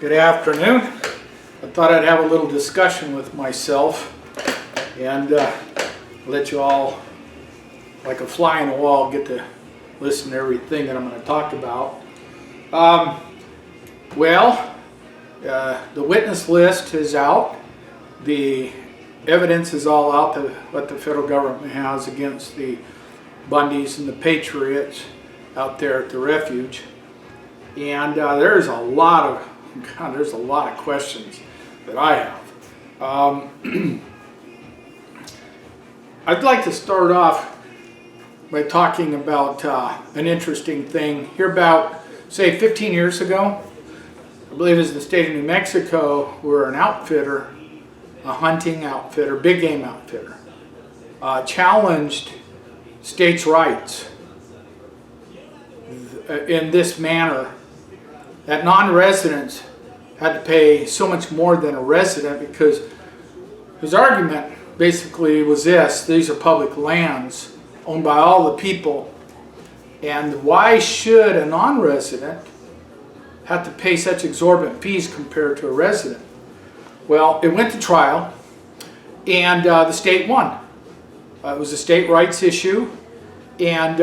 Good afternoon. I thought I'd have a little discussion with myself and let you all, like a fly on the wall, get to listen to everything that I'm going to talk about. The witness list is out. The evidence is all out to what the federal government has against the Bundys and the Patriots out there at the refuge. And there's a lot of questions that I have. I'd like to start off by talking about an interesting thing. Here about, say, 15 years ago, I believe it was the state of New Mexico, where an outfitter, a hunting outfitter, big game outfitter, challenged states' rights in this manner, that non-residents had to pay so much more than a resident, because his argument basically was this: these are public lands owned by all the people, and why should a non-resident have to pay such exorbitant fees compared to a resident? Well, it went to trial, and the state won. It was a state rights issue, and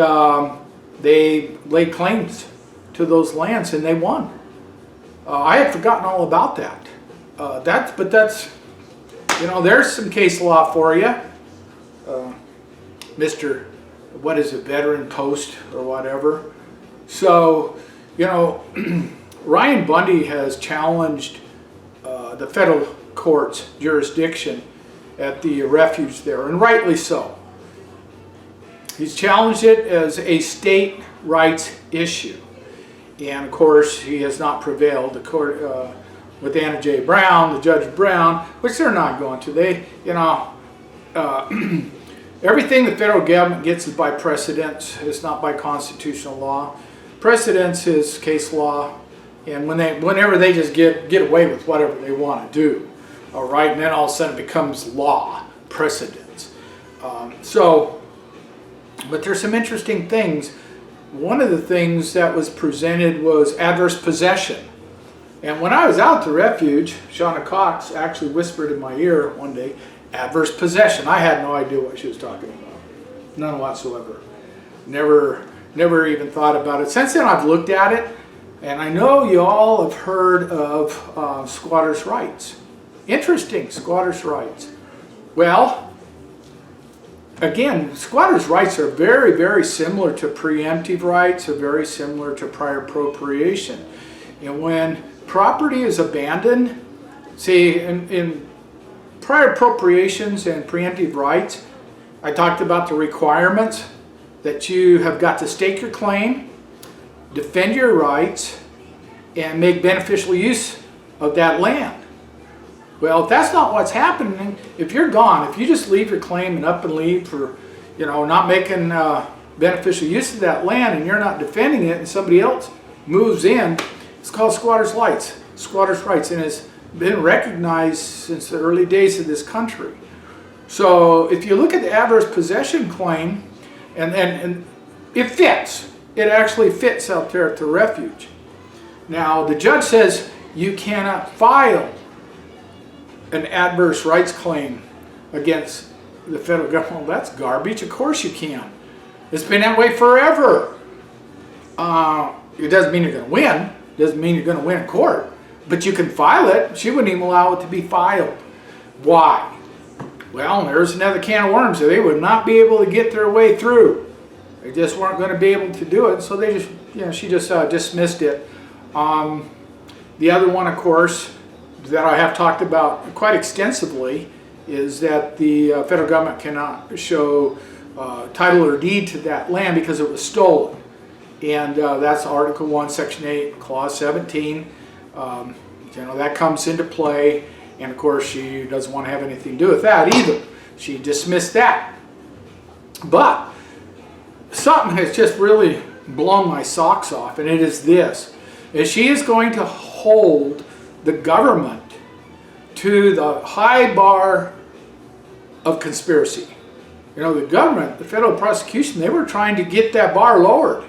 they laid claims to those lands, and they won. I had forgotten all about that. But that's, you know, there's some case law for you, Mr. What is it, Veteran Post or whatever. So, you know, Ryan Bundy has challenged the federal court's jurisdiction at the refuge there, and rightly so. He's challenged it as a state rights issue. And of course, he has not prevailed. The court, with Anna J. Brown, the Judge Brown, which they're not going to. They, you know, everything the federal government gets is by precedence. It's not by constitutional law. Precedence is case law, and whenever they just get away with whatever they want to do, all right, and then all of a sudden it becomes law, precedence. But there's some interesting things. One of the things that was presented was adverse possession. And when I was out at the refuge, Shauna Cox actually whispered in my ear one day, adverse possession. I had no idea what she was talking about. None whatsoever. Never even thought about it. Since then I've looked at it, and I know you all have heard of squatters' rights. Interesting, squatters' rights. Well, again, squatters' rights are very, very similar to preemptive rights, are very similar to prior appropriation. And when property is abandoned, see, in prior appropriations and preemptive rights, I talked about the requirements that you have got to stake your claim, defend your rights, and make beneficial use of that land. Well, if that's not what's happening, if you're gone, if you just leave your claim and up and leave for, you know, not making beneficial use of that land, and you're not defending it, and somebody else moves in, it's called squatters' rights. Squatters' rights, and it's been recognized since the early days of this country. So if you look at the adverse possession claim, and it fits. It actually fits out there at the refuge. Now, the judge says you cannot file an adverse rights claim against the federal government. Well, that's garbage. Of course you can. It's been that way forever. It doesn't mean you're going to win. It doesn't mean you're going to win in court. But you can file it. She wouldn't even allow it to be filed. Why? Well, there's another can of worms. So they would not be able to get their way through. They just weren't going to be able to do it. So they just, you know, she just dismissed it. The other one, of course, that I have talked about quite extensively is that the federal government cannot show title or deed to that land because it was stolen. And that's Article 1, Section 8, Clause 17. You know, that comes into play. And of course, she doesn't want to have anything to do with that either. She dismissed that. But something has just really blown my socks off, and it is this. Is she is going to hold the government to the high bar of conspiracy. You know, the government, the federal prosecution, they were trying to get that bar lowered.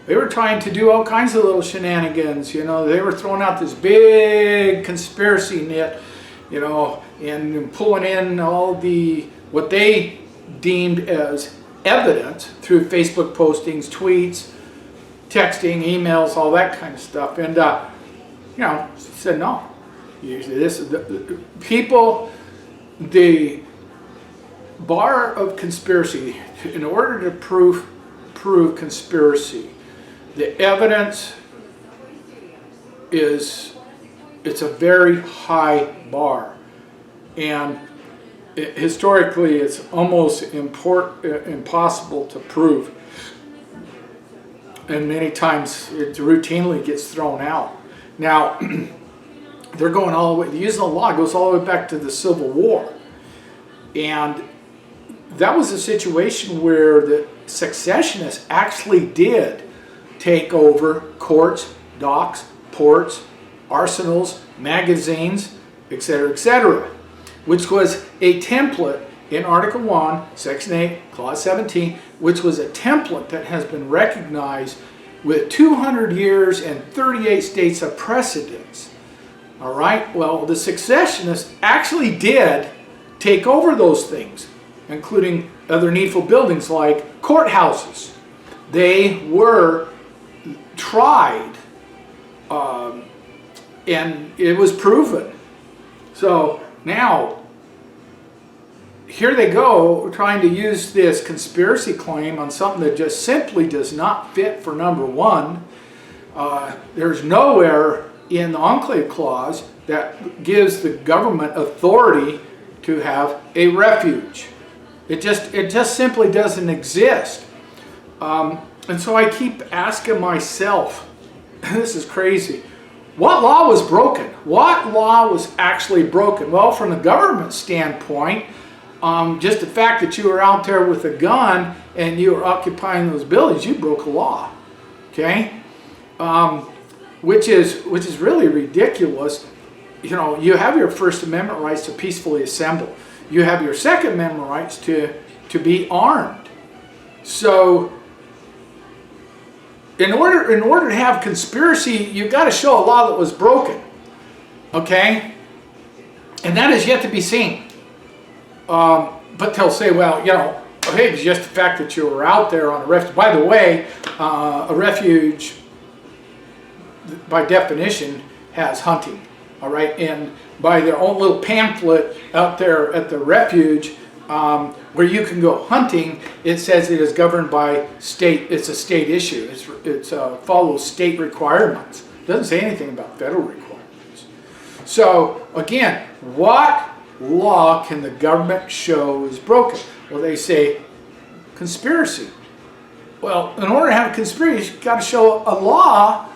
They were trying to do all kinds of little shenanigans, you know. They were throwing out this big conspiracy net, you know, and pulling in all the, what they deemed as evidence through Facebook postings, tweets, texting, emails, all that kind of stuff. And, you know, said no. This is the people, the bar of conspiracy, in order to prove conspiracy, the evidence is, it's a very high bar, and historically it's almost impossible to prove, and many times it routinely gets thrown out. Now they're going all the way, the use of the law goes all the way back to the Civil War, and that was a situation where the secessionists actually did take over courts, docks, ports, arsenals, magazines, etc., which was a template in Article 1, Section 8, Clause 17, which was a template that has been recognized with 200 years and 38 states of precedence. All right, well, the secessionists actually did take over those things, including other needful buildings like courthouses. They were tried, and it was proven. So now, here they go trying to use this conspiracy claim on something that just simply does not fit for number one. There's nowhere in the Enclave Clause that gives the government authority to have a refuge. It just simply doesn't exist. And so I keep asking myself, this is crazy, what law was broken? What law was actually broken? Well, from the government standpoint, just the fact that you were out there with a gun and you were occupying those buildings, you broke a law, okay? Which is really ridiculous. You know, you have your First Amendment rights to peacefully assemble. You have your Second Amendment rights to be armed. So, in order to have conspiracy, you've got to show a law that was broken, okay? And that is yet to be seen. But they'll say, well, you know, hey, it's just the fact that you were out there on a refuge. By the way, a refuge, by definition, has hunting, all right? And by their own little pamphlet out there at the refuge, where you can go hunting, it says it is governed by state. It's a state issue. It follows state requirements. It doesn't say anything about federal requirements. So again, what law can the government show is broken? Well, they say conspiracy. Well, in order to have a conspiracy, you've got to show a law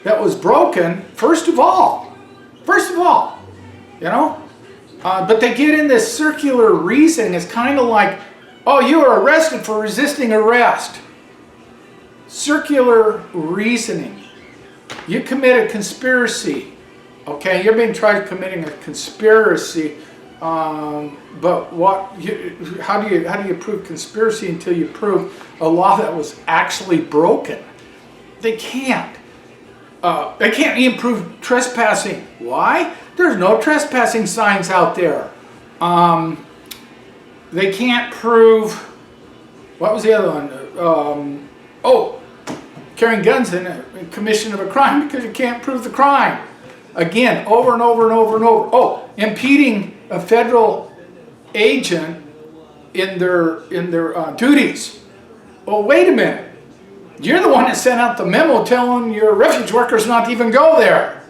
that was broken first of all. You know. But they get in this circular reasoning. It's kind of like, oh, you were arrested for resisting arrest. Circular reasoning. You committed conspiracy. Okay, you're being tried committing a conspiracy. But how do you prove conspiracy until you prove a law that was actually broken? They can't. They can't even prove trespassing. Why? There's no trespassing signs out there. They can't prove, what was the other one? Carrying guns in commission of a crime, because you can't prove the crime. Again, over and over and over and over. Oh, impeding a federal agent in their duties. Oh, wait a minute. You're the one that sent out the memo telling your refuge workers not to even go there.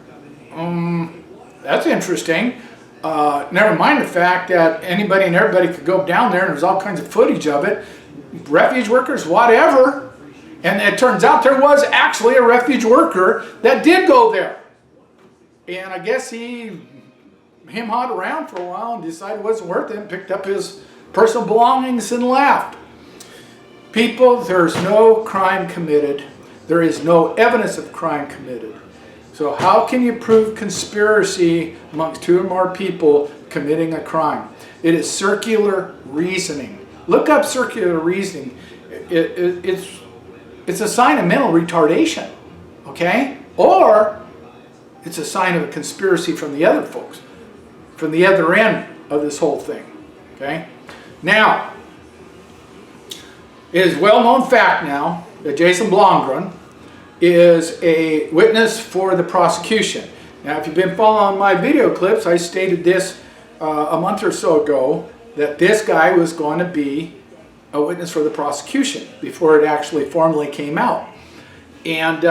That's interesting. Never mind the fact that anybody and everybody could go down there and there's all kinds of footage of it. Refuge workers, whatever. And it turns out there was actually a refuge worker that did go there. And I guess he him-hawed around for a while and decided it wasn't worth it and picked up his personal belongings and left. People, there's no crime committed. There is no evidence of crime committed. So how can you prove conspiracy amongst two or more people committing a crime? It is circular reasoning. Look up circular reasoning. It's it's a sign of mental retardation, okay? Or it's a sign of a conspiracy from the other folks, from the other end of this whole thing, okay? Now, it is well-known fact now that Jason Blomgren is a witness for the prosecution. Now, if you've been following my video clips, I stated this a month or so ago, that this guy was going to be a witness for the prosecution before it actually formally came out. And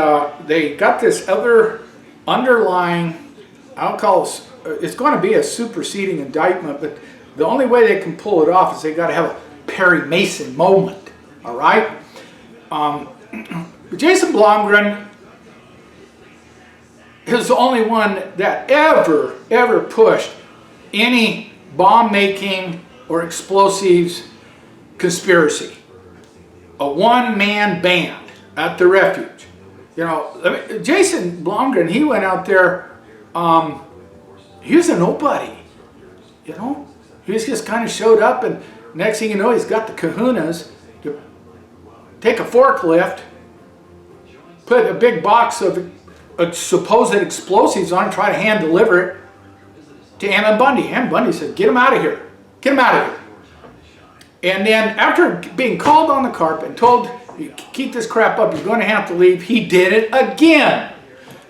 they got this other underlying, I'll call it, it's going to be a superseding indictment, but the only way they can pull it off is they got to have a Perry Mason moment, all right? Jason Blomgren is the only one that ever pushed any bomb-making or explosives conspiracy. A one-man band at the refuge. You know, Jason Blomgren, he went out there, he was a nobody, you know? He just kind of showed up, and next thing you know, he's got the kahunas to take a forklift, put a big box of supposed explosives on, and try to hand deliver it to Bundy. Bundy said, "Get him out of here. Get him out of here." And then after being called on the carpet and told, "Keep this crap up, you're going to have to leave," he did it again.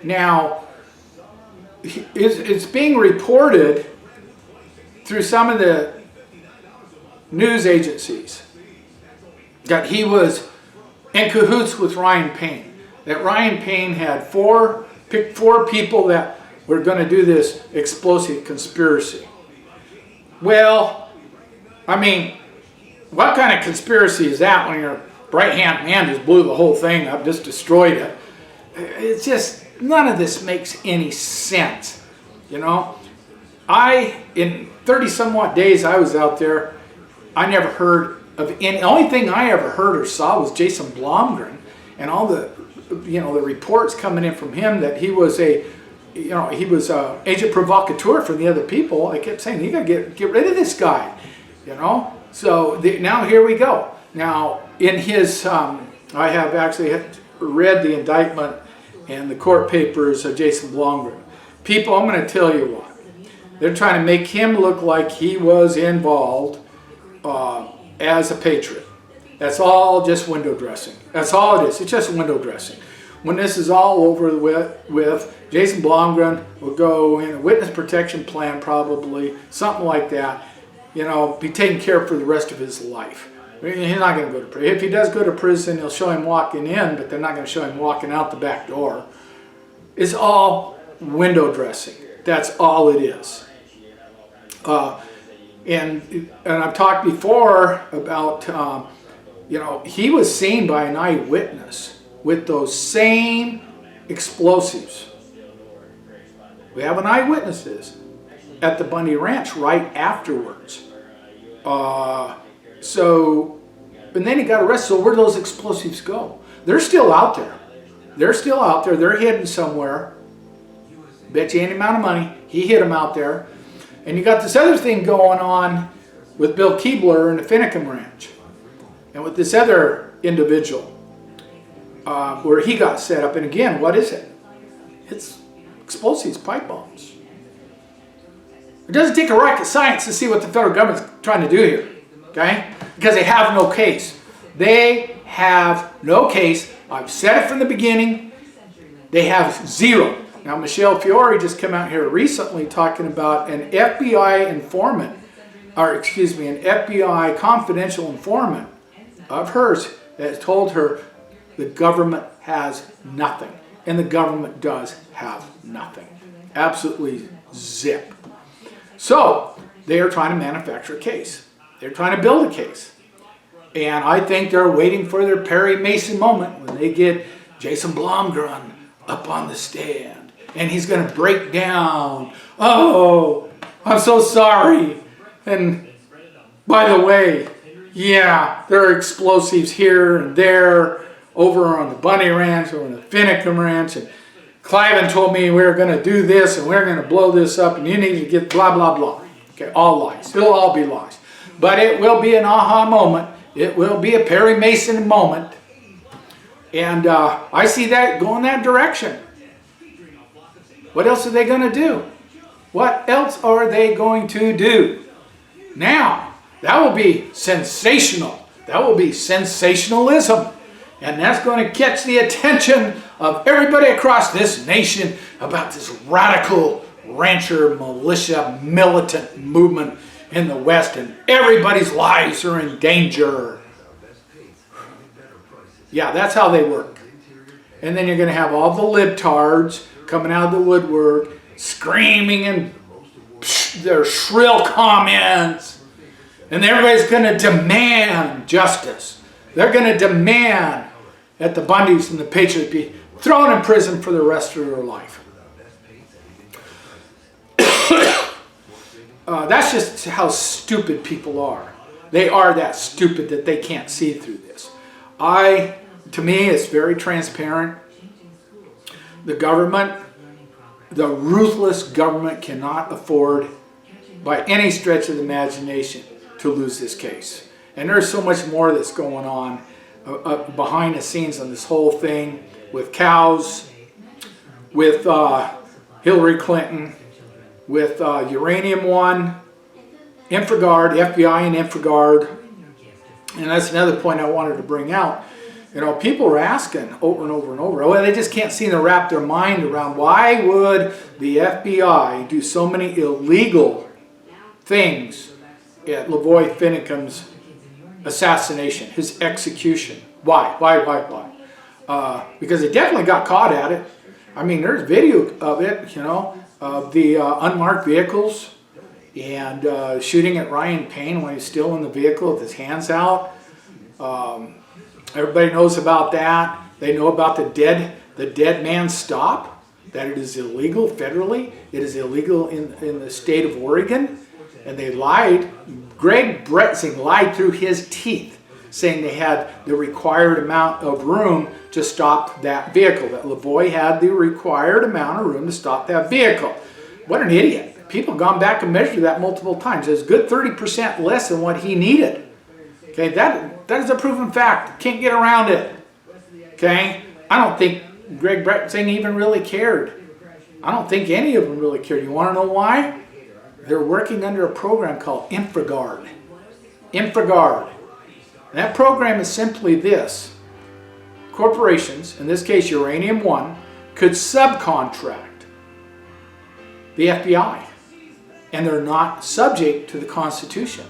Now, it's being reported through some of the news agencies that he was in cahoots with Ryan Payne. That Ryan Payne had picked four people that were going to do this explosive conspiracy. Well, I mean, what kind of conspiracy is that when your right-hand man just blew the whole thing up, just destroyed it? It's just, none of this makes any sense, you know? In 30-somewhat days I was out there, I never heard of any, the only thing I ever heard or saw was Jason Blomgren, and all the, you know, the reports coming in from him that he was a, you know, he was a agent provocateur for the other people. I kept saying, you got to get rid of this guy, you know? So now here we go. Now, in his, I have actually read the indictment and the court papers of Jason Blomgren. People, I'm going to tell you what. They're trying to make him look like he was involved as a patriot. That's all just window dressing. That's all it is. It's just window dressing. When this is all over with Jason Blomgren will go in a witness protection plan, probably, something like that, you know, be taken care of for the rest of his life. I mean, he's not going to go to prison. If he does go to prison, they'll show him walking in, but they're not going to show him walking out the back door. It's all window dressing. That's all it is. And I've talked before about, you know, he was seen by an eyewitness with those same explosives. We have an eyewitness to this at the Bundy Ranch right afterwards. And then he got arrested. So where do those explosives go? They're still out there. They're still out there. They're hidden somewhere. Bet you any amount of money, he hid them out there. And you got this other thing going on with Bill Keebler and the Finicum Ranch. And with this other individual, where he got set up. And again, what is it? It's explosives, pipe bombs. It doesn't take a rocket science to see what the federal government's trying to do here, okay? Because they have no case. They have no case. I've said it from the beginning. They have zero. Now, Michelle Fiore just came out here recently talking about an FBI informant, or excuse me, an FBI confidential informant of hers that told her the government has nothing. And the government does have nothing. Absolutely zip. So, they are trying to manufacture a case. They're trying to build a case. And I think they're waiting for their Perry Mason moment when they get Jason Blomgren up on the stand. And he's going to break down. "Oh, I'm so sorry. And by the way, yeah, there are explosives here and there over on the Bundy Ranch or on the Finicum Ranch. And Cliven told me we were going to do this and we're going to blow this up and you need to get blah, blah, blah." Okay, all lies. It'll all be lies. But it will be an aha moment. It will be a Perry Mason moment And I see that going that direction. What else are they going to do? What else are they going to do? Now, that will be sensational. That will be sensationalism. And that's going to catch the attention of everybody across this nation about this radical rancher, militia, militant movement in the West, and everybody's lives are in danger. Yeah, that's how they work. And then you're going to have all the libtards coming out of the woodwork, screaming and their shrill comments. And everybody's going to demand justice. They're going to demand that the Bundys and the Patriots be thrown in prison for the rest of their life. That's just how stupid people are. They are that stupid that they can't see through this. To me, it's very transparent. The government, the ruthless government, cannot afford, by any stretch of the imagination, to lose this case. And there's so much more that's going on behind the scenes on this whole thing with cows, with Hillary Clinton, with Uranium One, InfraGard, FBI and InfraGard. And that's another point I wanted to bring out. You know, people are asking over and over and over, well, they just can't seem to wrap their mind around why would the FBI do so many illegal things at Lavoy Finicum's assassination, his execution. Why? Because they definitely got caught at it. I mean, there's video of it, you know, of the unmarked vehicles and shooting at Ryan Payne when he's still in the vehicle with his hands out. Everybody knows about that. They know about the dead man stop, that it is illegal federally. It is illegal in the state of Oregon. And they lied. Greg Bretzing lied through his teeth, saying they had the required amount of room to stop that vehicle, that Lavoy had the required amount of room to stop that vehicle. What an idiot. People have gone back and measured that multiple times. It's a good 30% less than what he needed. Okay, that is a proven fact. Can't get around it. Okay, I don't think Greg Bretzing even really cared. I don't think any of them really cared. You want to know why? They're working under a program called InfraGard. InfraGard. And that program is simply this. Corporations, in this case Uranium One, could subcontract the FBI. And they're not subject to the Constitution.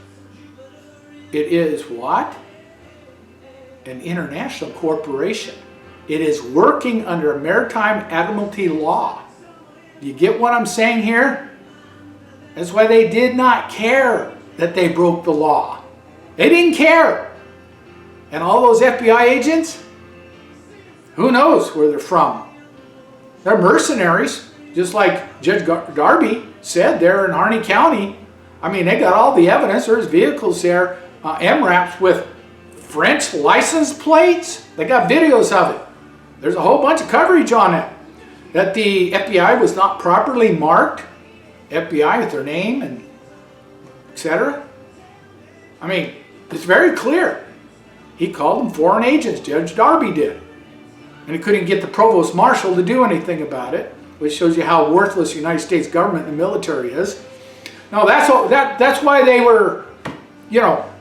It is what? An international corporation. It is working under a maritime admiralty law. Do you get what I'm saying here? That's why they did not care that they broke the law. They didn't care. And all those FBI agents, who knows where they're from? They're mercenaries, just like Judge Darby said there in Harney County. I mean, they got all the evidence. There's vehicles there, MRAPs with French license plates. They got videos of it. There's a whole bunch of coverage on it. That the FBI was not properly marked. FBI with their name and etc. I mean, it's very clear. He called them foreign agents, Judge Darby did. And he couldn't get the provost marshal to do anything about it, which shows you how worthless the United States government and the military is. No, that's why they were, you know,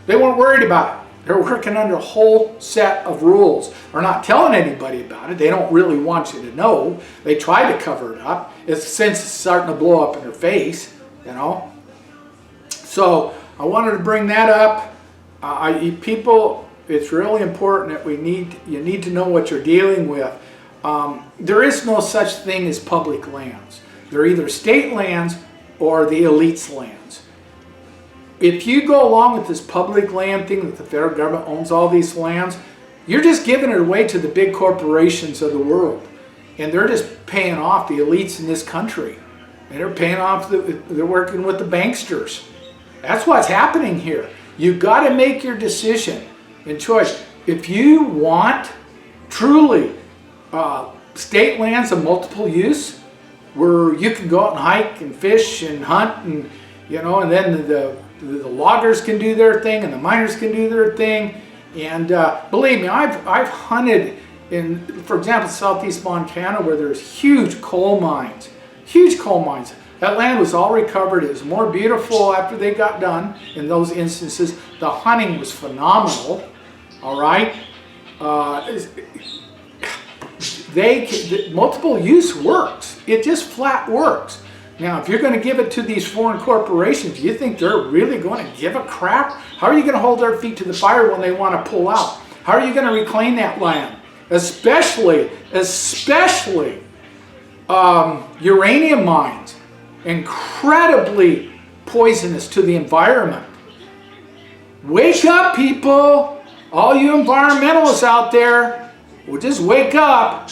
they weren't worried about it. They're working under a whole set of rules. They're not telling anybody about it. They don't really want you to know. They try to cover it up. Since it's starting to blow up in their face, you know. So I wanted to bring that up. People, it's really important that you need to know what you're dealing with. There is no such thing as public lands. They're either state lands or the elite's lands. If you go along with this public land thing that the federal government owns all these lands, you're just giving it away to the big corporations of the world. And they're just paying off the elites in this country. And they're paying off, they're working with the banksters. That's what's happening here. You've got to make your decision and choice. If you want truly state lands of multiple use, where you can go out and hike and fish and hunt and, you know, and then the loggers can do their thing and the miners can do their thing. And believe me, I've hunted for example, southeast Montana, where there's huge coal mines, huge coal mines. That land was all recovered. It was more beautiful after they got done in those instances. The hunting was phenomenal, all right? Multiple use works. It just flat works. Now, if you're going to give it to these foreign corporations, do you think they're really going to give a crap? How are you going to hold their feet to the fire when they want to pull out? How are you going to reclaim that land? Especially uranium mines. Incredibly poisonous to the environment. Wake up, people! All you environmentalists out there, well, just wake up.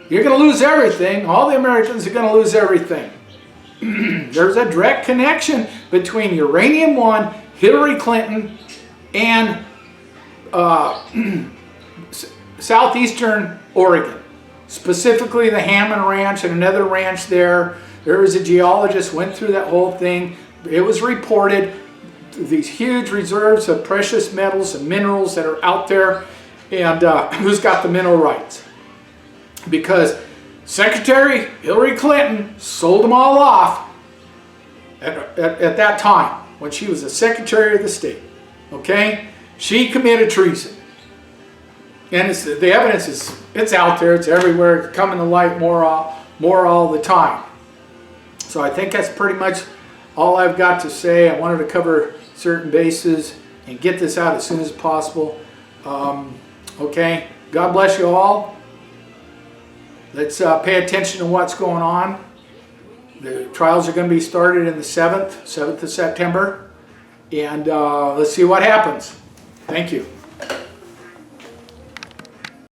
You're going to lose everything. All the Americans are going to lose everything. There's a direct connection between Uranium One, Hillary Clinton, and southeastern Oregon. Specifically the Hammond Ranch and another ranch there. There was a geologist, went through that whole thing. It was reported, these huge reserves of precious metals and minerals that are out there, and who's got the mineral rights. Because Secretary Hillary Clinton sold them all off at that time when she was the Secretary of the State. Okay? She committed treason. And the evidence it's out there, it's everywhere, it's coming to light more all the time. So I think that's pretty much all I've got to say. I wanted to cover certain bases and get this out as soon as possible. Okay, God bless you all. Let's pay attention to what's going on. The trials are going to be started in the 7th of September. And let's see what happens. Thank you.